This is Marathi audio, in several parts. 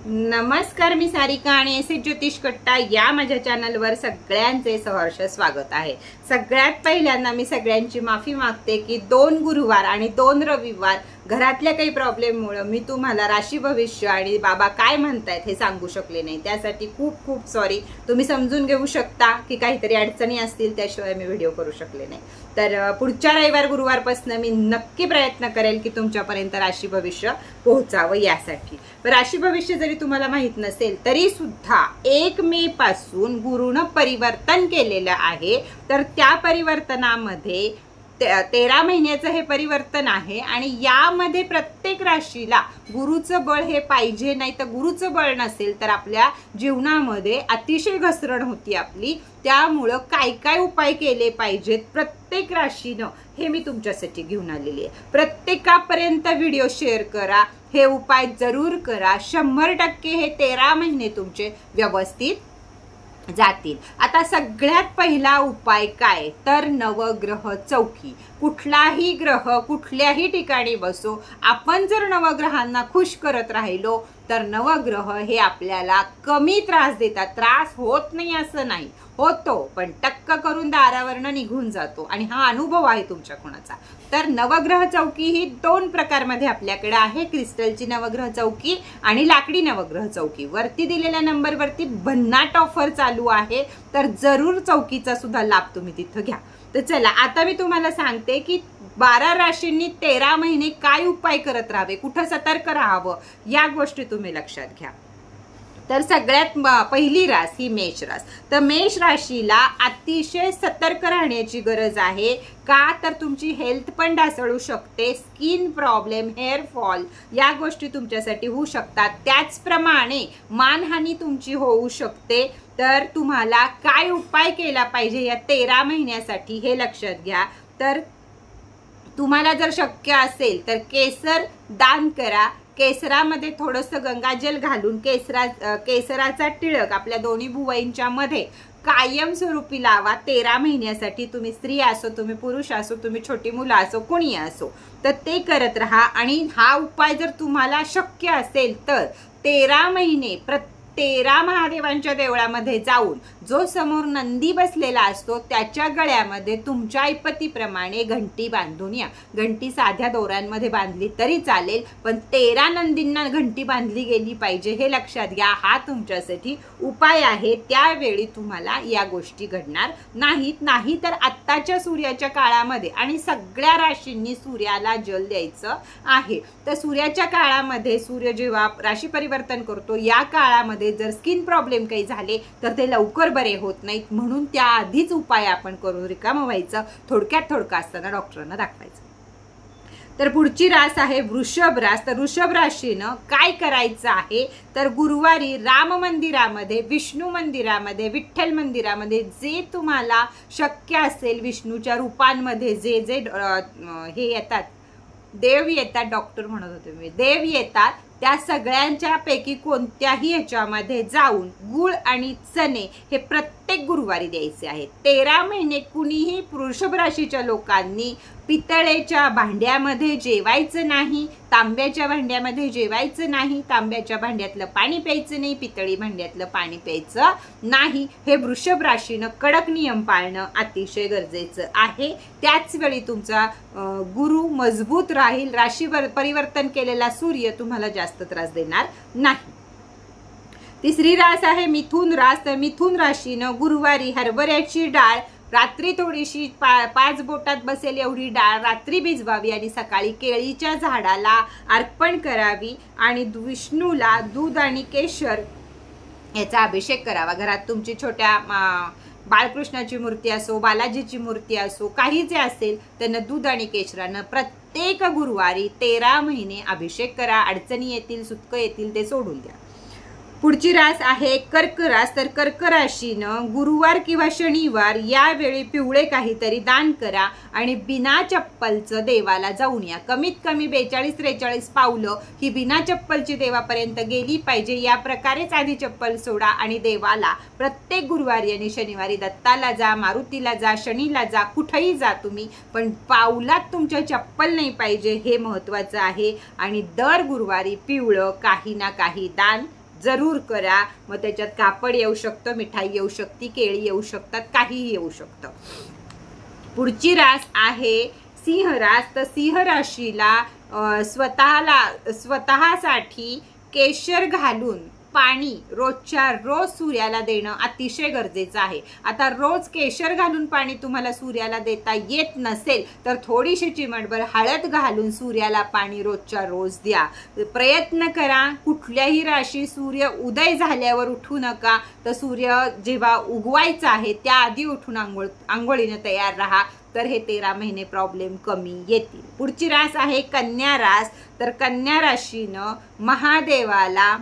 नमस्कार, मी सारिका आणि एस ज्योतिष कट्टा या माझ्या चॅनलवर सगळ्यांचे सहर्ष स्वागत आहे। सगळ्यात पहिल्यांदा मी सगळ्यांची माफी मागते की 2 गुरुवार आणि 2 रविवार घरातल्या काही प्रॉब्लेममुळे मी तुम्हाला राशी भविष्य आणि बाबा काय म्हणतायत हे सांगू शकले नाही। त्यासाठी खूप खूप सॉरी। तुम्ही समजून घेऊ शकता की काहीतरी अडचणी असतील, त्याशिवाय मी व्हिडिओ करू शकले नाही। तर पुढच्या रविवार गुरुवारपासून मी नक्की प्रयत्न करेल की तुमच्यापर्यंत राशी भविष्य पोहोचावं यासाठी। राशी भविष्य जरी तुम्हाला माहित नसेल तरी सुद्धा 1 मे पासून गुरुनं परिवर्तन केलेलं आहे। तर त्या परिवर्तनामध्ये 13 महिन्याचं हे परिवर्तन आहे आणि यामध्ये प्रत्येक राशीला गुरुचं बळ हे पाहिजे, नाही तर गुरुचं बळ नसेल तर आपल्या जीवनामध्ये अतिशय घसरण होती आपली। त्यामुळे काय काय उपाय केले पाहिजेत प्रत्येक राशीनं हे मी तुमच्यासाठी घेऊन आलेली आहे। प्रत्येकापर्यंत व्हिडिओ शेअर करा, हे उपाय जरूर करा। 100% हे 13 महिने तुमचे व्यवस्थित जातील। आता सगळ्यात पहिला उपाय काय तर नवग्रह चौकी। कुठलाही ग्रह कुठल्याही ठिकाणी बसो, आपण जर नवग्रहांना खुश करत राहिलो तर नवग्रह हे आपल्याला कमी त्रास देतात। त्रास होत नाही असं नाही, होतो, पण टक्क करून दारावरनं निघून जातो आणि हा अनुभव आहे तुमच्या कोणाचा। तर नवग्रह चौकी ही 2 प्रकारमध्ये आपल्याकडे आहे, क्रिस्टलची नवग्रह चौकी आणि लाकडी नवग्रह चौकी। वरती दिलेल्या नंबरवरती भन्नाट ऑफर चालू आहे, तर जरूर चौकीचा सुद्धा लाभ तुम्ही तिथं घ्या। तर चला आता मी तुम्हाला सांगते की 12 राशींनी 13 महिने काय उपाय करत राहावे, कुठं सतर्क राहावं या गोष्टी तुम्ही लक्षात घ्या। तर सगळ्यात पहिली रास ही मेष रास। तर मेष राशीला अतिशय सतर्क राहण्याची गरज आहे। का तर तुमची हेल्थ पण ढासळू शकते, स्किन प्रॉब्लेम, हेअर फॉल या गोष्टी तुमच्यासाठी होऊ शकतात। त्याचप्रमाणे मानहानी तुमची होऊ शकते। तर तुम्हाला काय उपाय केला पाहिजे या 13 महिन्यासाठी हे लक्षात घ्या। तर तुम्हाला जर शक्य असेल तर केसर दान करा। केसरामध्ये थोडंसं गंगाजल घालून केसराचा टिळक आपल्या दोन्ही भुवयांच्या मध्ये कायमस्वरूपी लावा 13 महिन्यासाठी। तुम्ही स्त्री असो, तुम्ही पुरुष असो, तुम्ही छोटी मुलं असो, कोणी असो, तर ते करत राहा। आणि हा उपाय जर तुम्हाला शक्य असेल तर 13 महिने 13 महादेवांच्या देवळामध्ये जाऊन जो समोर नंदी बसलेला असतो त्याच्या गळ्यामध्ये तुमच्या ऐपतीप्रमाणे घंटी बांधून या। घंटी साध्या दोऱ्यांमध्ये बांधली तरी चालेल, पण 13 नंदींना घंटी बांधली गेली पाहिजे हे लक्षात घ्या। हा तुमच्यासाठी उपाय आहे। त्यावेळी तुम्हाला या गोष्टी घडणार नाहीत। नाही तर आत्ताच्या सूर्याच्या काळामध्ये आणि सगळ्या राशींनी सूर्याला जल द्यायचं आहे। तर सूर्याच्या काळामध्ये सूर्य जेव्हा राशी परिवर्तन करतो या काळामध्ये जर स्किन प्रॉब्लेम काही झाले तर ते लवकर बरे होत नाहीत, म्हणून त्या आधीच उपाय आपण करून रिकामं व्हायचं। थोडक्यात असताना डॉक्टरांना दाखवायचं। तर पुढची रास आहे वृषभ रास। तर वृषभ राशीनं काय करायचं आहे तर गुरुवारी राम मंदिरामध्ये, विष्णू मंदिरामध्ये, विठ्ठल मंदिरामध्ये जे तुम्हाला शक्य असेल, विष्णूच्या रूपांमध्ये जे जे हे येतात, देव येतात, डॉक्टर म्हणत होते मी, देव येतात, त्या सगळ्यांच्या पैकी कोणत्याही ह्याच्यामध्ये जाऊन गुळ आणि चणे हे प्रत्येक गुरुवारी द्यायचे आहेत। 13 महिने कुणीही वृषभ राशीच्या लोकांनी पितळेच्या भांड्यामध्ये जेवायचं नाही, तांब्याच्या भांड्यामध्ये जेवायचं नाही, तांब्याच्या भांड्यातलं पाणी प्यायचं नाही, पितळी भांड्यातलं पाणी प्यायचं नाही। हे वृषभ राशीनं कडक नियम पाळणं अतिशय गरजेचं आहे। त्याच वेळी तुमचा गुरु मजबूत राहील। राशीवर परिवर्तन केलेला सूर्य तुम्हाला जास्त त्रास देणार नाही। तिसरी रास आहे मिथुन रास। तर मिथुन राशीनं गुरुवारी हरभऱ्याची डाळ रात्री थोडीशी 5 बोटात बसेल एवढी डाळ रात्री भिजवावी आणि सकाळी केळीच्या झाडाला अर्पण करावी आणि विष्णूला दूध आणि केशर याचा अभिषेक करावा। घरात तुमची छोट्या बाळकृष्णाची मूर्ती असो, बालाजीची मूर्ती असो, काही जे असेल त्यांना दूध आणि केशरानं प्रत्येक गुरुवारी 13 महिने अभिषेक करा। अडचणी येतील, सुटकं येतील ते सोडून द्या। पुढची रास आहे कर्क रास। तर कर्क राशीनं गुरुवार किंवा शनिवार यावेळी पिवळे काहीतरी दान करा आणि बिना चप्पलचं देवाला जाऊन या। कमीत कमी 42-43 पावलं ही बिना चप्पलची देवापर्यंत गेली पाहिजे। या प्रकारेच आधी चप्पल सोडा आणि देवाला प्रत्येक गुरुवारी आणि शनिवारी दत्ताला जा, मारुतीला जा, शनीला जा, कुठेही जा तुम्ही, पण पावलात तुमच्या चप्पल नाही पाहिजे हे महत्त्वाचं आहे। आणि दर गुरुवारी पिवळं काही ना काही दान जरूर करा. मग त्याच्यात कापड येऊ शकतं, मिठाई येऊ शकते, केळी येऊ शकतात, काहीही येऊ शकतं. पुढची रास आहे सिंह रास. तर सिंह राशीला स्वतःसाठी केशर घालून पाणी रोजच्या रोज सूर्याला देणं अतिशय गरजेचं आहे. आता रोज केशर घालून पाणी तुम्हाला सूर्याला देता येत नसेल तर थोडीशी चिमटभर हळद घालून सूर्याला पाणी रोजच्या रोज द्या. प्रयत्न करा. कुठल्याही राशी सूर्य उदय झाल्यावर उठू नका, तर सूर्य जेव्हा उगवायचा आहे त्याआधी उठून आंघोळीनं तयार राहा, तर हे 13 महिने प्रॉब्लेम कमी येतील. पुढची रास आहे कन्या रास. तर कन्या राशीनं महादेवाला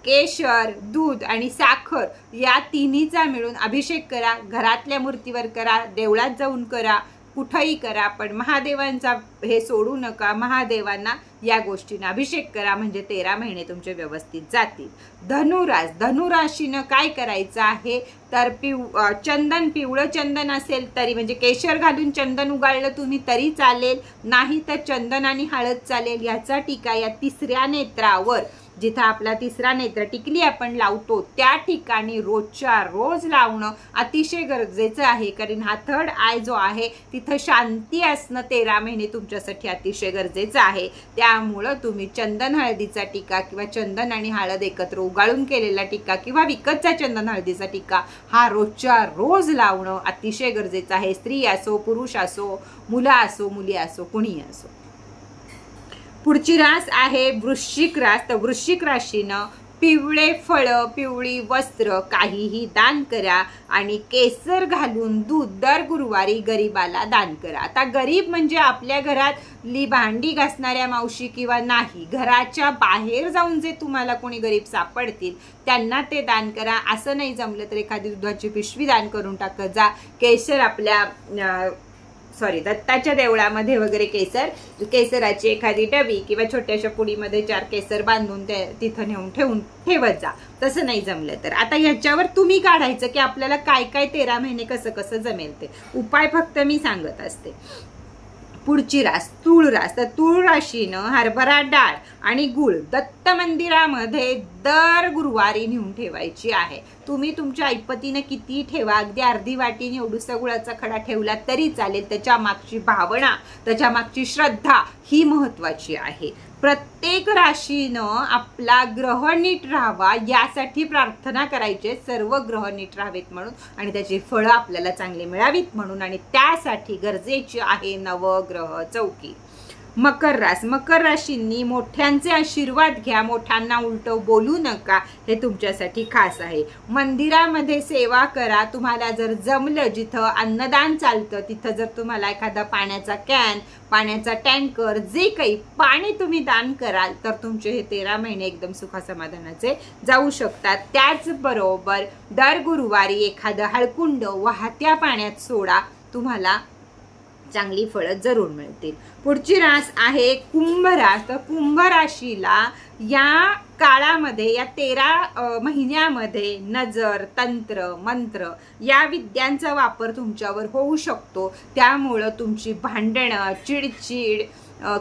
केशर, दूध आणि साखर या तिन्हीचा मिळून अभिषेक करा. घरातल्या मूर्तीवर करा, देवळात जाऊन करा, कुठंही करा, पण महादेवांचा हे सोडू नका. महादेवांना या गोष्टींना अभिषेक करा, म्हणजे 13 महिने तुमचे व्यवस्थित जातील. धनुरास. धनुराशीनं काय करायचं आहे तर चंदन, पिवळं चंदन असेल तरी, म्हणजे केशर घालून चंदन उगाळलं तुम्ही तरी चालेल, नाही तर चंदन आणि हळद चालेल. याचा टीका या तिसऱ्या नेत्रावर, जिथं आपला तिसरा नेत्र टिकली आपण लावतो त्या ठिकाणी रोजच्या रोज लावणं अतिशय गरजेचं आहे. कारण हा थर्ड आय जो आहे तिथं शांती असणं 13 महिने तुमच्यासाठी अतिशय गरजेचं आहे. त्यामुळं तुम्ही चंदन हळदीचा टीका किंवा चंदन आणि हळद एकत्र उगाळून केलेला टीका किंवा विकतचा चंदन हळदीचा टीका हा रोजच्या रोज लावणं अतिशय गरजेचं आहे. स्त्री असो, पुरुष असो, मुलं असो, मुली असो, कुणीही असो. पुढची रास आहे वृश्चिक रास. तर वृश्चिक राशीनं पिवळे फळं, पिवळी वस्त्र काहीही दान करा आणि केसर घालून दूध दर गुरुवारी गरीबाला दान करा. आता गरीब म्हणजे आपल्या घरातली भांडी घासणाऱ्या मावशी किंवा नाही, घराच्या बाहेर जाऊन जे तुम्हाला कोणी गरीब सापडतील त्यांना ते दान करा. असं नाही जमलं तर एखादी दुधाची पिशवी दान करून टाकत जा. केसर आपल्या दत्ताच्या देवळामध्ये वगैरे केसराची एखादी डबी किंवा छोट्याशा पुडीमध्ये 4 केसर बांधून तिथं नेऊन ठेवत जा. तसं नाही जमलं तर आता ह्याच्यावर तुम्ही काढायचं की आपल्याला काय काय 13 महिने कसं जमेल ते उपाय फक्त मी सांगत असते. पुढची रास तूळ रास. तर तूळ राशीनं हरभरा डाळ आणि गुळ दत्त मंदिरामध्ये दर गुरुवारी नेऊन ठेवायची आहे. तुम्ही तुमच्या ऐपतीने किती ठेवा, अगदी अर्धी वाटीने एवढूसा गुळाचा खडा ठेवला तरी चालेल. त्याच्या मागची भावना, त्याच्या मागची श्रद्धा ही महत्वाची आहे. प्रत्येक राशीनं आपला ग्रह नीट राहावा यासाठी प्रार्थना करायची, सर्व ग्रह नीट राहावेत म्हणून आणि त्याची फळं आपल्याला चांगली मिळावीत म्हणून, आणि त्यासाठी गरजेची आहे नवग्रह चौकी. मकर रास. मकर राशींनी मोठ्यांचे आशीर्वाद घ्या, मोठ्यांना उलट बोलू नका, हे तुमच्यासाठी खास आहे. मंदिरामध्ये सेवा करा. तुम्हाला जर जमलं, जिथं अन्नदान चालतं तिथं जर तुम्हाला एखादा पाण्याचा कॅन, पाण्याचा टँकर, जे काही पाणी तुम्ही दान कराल तर तुमचे हे 13 महिने एकदम सुखासमाधानाचे जाऊ शकतात. त्याचबरोबर दर गुरुवारी एखादं हळकुंड वाहत्या पाण्यात सोडा, तुम्हाला चांगली फळं जरूर मिळतील. पुढची रास आहे कुंभ रास. तर कुंभ राशीला या काळामध्ये, या 13 महिन्यामध्ये नजर, तंत्र, मंत्र या विद्यांचा वापर तुमच्यावर होऊ शकतो. त्यामुळं तुमची भांडणं, चिडचिड,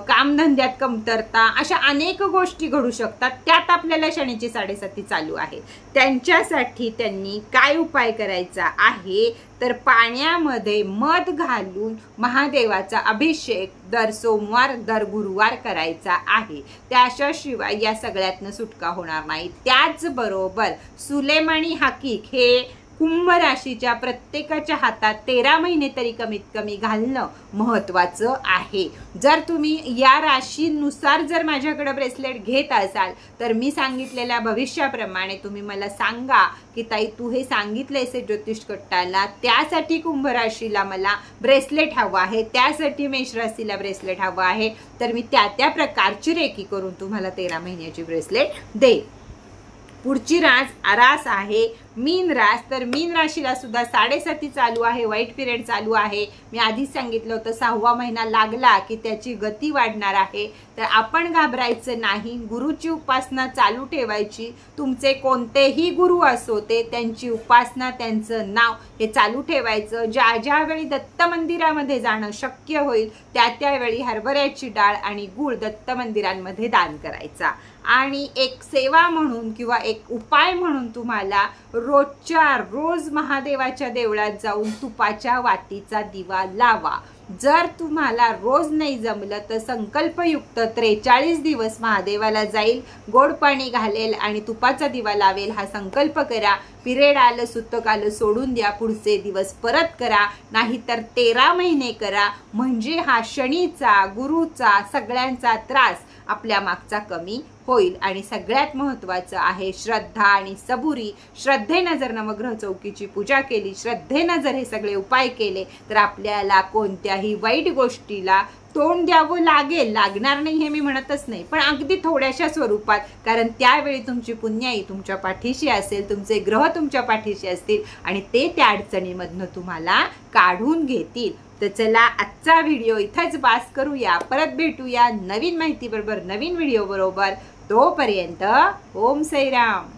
कामधंद्यात कमतरता अशा अनेक गोष्टी घडू शकतात. त्यात आपल्याला शनीची 7.5 चालू आहे. त्यांच्यासाठी त्यांनी काय उपाय करायचा आहे तर पाण्यामध्ये मध घालून महादेवाचा अभिषेक दर सोमवार, दर गुरुवार करायचा आहे. त्याशिवाय या सगळ्यातनं सुटका होणार नाही. त्याचबरोबर सुलेमानी हाकीक हे कुंभ राशीच्या प्रत्येकाच्या हातात 13 महिने तरी कमीत कमी घालणं महत्वाचं आहे. जर तुम्ही या राशीनुसार जर माझ्याकडे ब्रेसलेट घेत असाल तर मी सांगितलेल्या भविष्याप्रमाणे तुम्ही मला सांगा की ताई तू हे सांगितलंयस ज्योतिष कट्टाला, त्यासाठी कुंभ राशीला मला ब्रेसलेट हवं आहे, त्यासाठी मेष राशीला ब्रेसलेट हवं आहे, तर मी त्या प्रकारची रेखी करून तुम्हाला 13 महिन्याची ब्रेसलेट देईन. पुढची रास आहे मीन रास. तर मीन राशीला सुद्धा 7.5 चालू आहे, वाईट पिरियड चालू आहे. मी आधीच सांगितलं होतं 6वा महिना लागला की त्याची गती वाढणार आहे. तर आपण घाबरायचं नाही, गुरुची उपासना चालू ठेवायची. तुमचे कोणतेही गुरु असो ते, त्यांची उपासना, त्यांचं नाव हे चालू ठेवायचं. ज्यावेळी दत्त मंदिरामध्ये जाणं शक्य होईल त्यावेळी हरभऱ्याची डाळ आणि गूळ दत्त मंदिरांमध्ये दान करायचा आणि एक सेवा म्हणून किंवा एक उपाय म्हणून तुम्हाला रोज महादेवाच्या देवळात जाऊन तुपाच्या वातीचा दिवा लावा। जर तुम्हाला रोज नाही जमलं तर संकल्पयुक्त 43 दिवस महादेवाला जाईल, गोड पाणी घालेल आणि तुपाचा दिवा लावेल हा संकल्प करा। पिरियड आलं सुतक आलं सोडून द्या, पुढचे दिवस परत करा, नाहीतर 13 महिने करा, म्हणजे हा शनीचा गुरुचा सगळ्यांचा त्रास आपल्या मागचा कमी होईल। आणि सगळ्यात महत्त्वाचं आहे श्रद्धा आणि सबुरी। श्रद्धेनं जर नवग्रह चौकीची पूजा केली, श्रद्धेनं जर हे सगळे उपाय केले तर आपल्याला कोणत्याही वाईट गोष्टीला तोंड द्यावं लागणार नाही हे मी म्हणतच नाही, पण अगदी थोड्याशा स्वरूपात, कारण त्यावेळी तुमची पुण्याई तुमच्या पाठीशी असेल, तुमचे ग्रह तुमच्या पाठीशी असतील आणि ते त्या अडचणीमधनं तुम्हाला काढून घेतील। तर चला आजचा व्हिडिओ इथंच बास करूया, परत भेटूया नवीन माहिती बरोबर, नवीन व्हिडिओ बरोबर। तोपर्यंत ओम साईराम।